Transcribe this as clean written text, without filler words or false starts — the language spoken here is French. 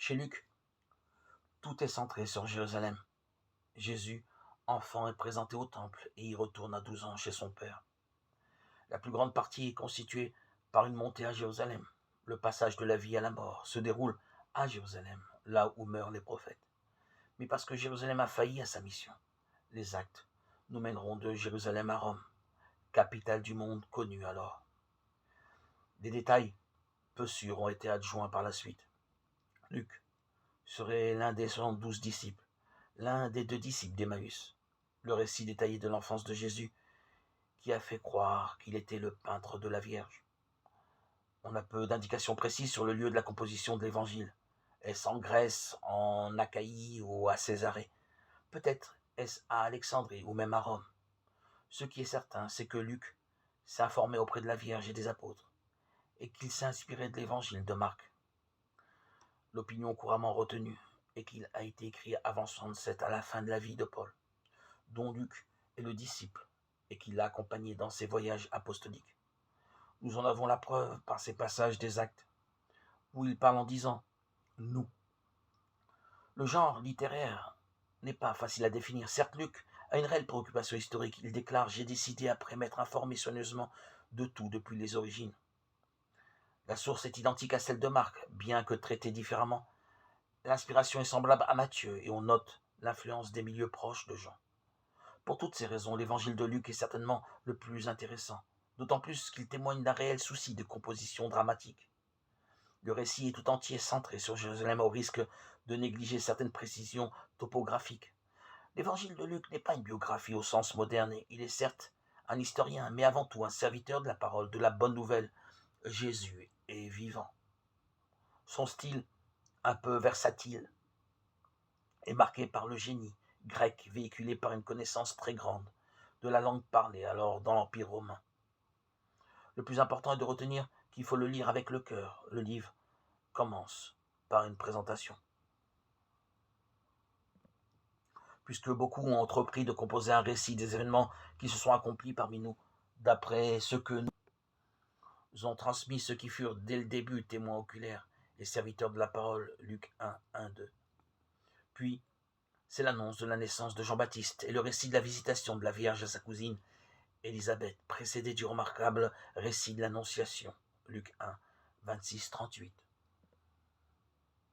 Chez Luc, tout est centré sur Jérusalem. Jésus, enfant, est présenté au temple et y retourne à 12 ans chez son père. La plus grande partie est constituée par une montée à Jérusalem. Le passage de la vie à la mort se déroule à Jérusalem, là où meurent les prophètes. Mais parce que Jérusalem a failli à sa mission, les actes nous mèneront de Jérusalem à Rome, capitale du monde connue alors. Des détails peu sûrs ont été adjoints par la suite. Luc serait l'un des 72 disciples, l'un des 2 disciples d'Emmaüs. Le récit détaillé de l'enfance de Jésus qui a fait croire qu'il était le peintre de la Vierge. On a peu d'indications précises sur le lieu de la composition de l'évangile. Est-ce en Grèce, en Achaïe ou à Césarée? Peut-être est-ce à Alexandrie ou même à Rome. Ce qui est certain, c'est que Luc s'est informé auprès de la Vierge et des apôtres, et qu'il s'est inspiré de l'évangile de Marc. L'opinion couramment retenue est qu'il a été écrit avant 67, à la fin de la vie de Paul, dont Luc est le disciple, et qu'il l'a accompagné dans ses voyages apostoliques. Nous en avons la preuve par ces passages des Actes, où il parle en disant « nous ». Le genre littéraire n'est pas facile à définir. Certes, Luc a une réelle préoccupation historique. Il déclare « J'ai décidé, après m'être informé soigneusement de tout depuis les origines ». La source est identique à celle de Marc, bien que traitée différemment. L'inspiration est semblable à Matthieu et on note l'influence des milieux proches de Jean. Pour toutes ces raisons, l'évangile de Luc est certainement le plus intéressant, d'autant plus qu'il témoigne d'un réel souci de composition dramatique. Le récit est tout entier centré sur Jérusalem au risque de négliger certaines précisions topographiques. L'évangile de Luc n'est pas une biographie au sens moderne, il est certes un historien, mais avant tout un serviteur de la parole, de la bonne nouvelle. Jésus est vivant. Son style, un peu versatile, est marqué par le génie grec véhiculé par une connaissance très grande de la langue parlée alors dans l'Empire romain. Le plus important est de retenir qu'il faut le lire avec le cœur. Le livre commence par une présentation. Puisque beaucoup ont entrepris de composer un récit des événements qui se sont accomplis parmi nous, d'après ce que nous ont transmis ceux qui furent dès le début témoins oculaires et serviteurs de la parole, Luc 1, 1, 2. Puis, c'est l'annonce de la naissance de Jean-Baptiste et le récit de la visitation de la Vierge à sa cousine Élisabeth, précédé du remarquable récit de l'Annonciation, Luc 1, 26, 38.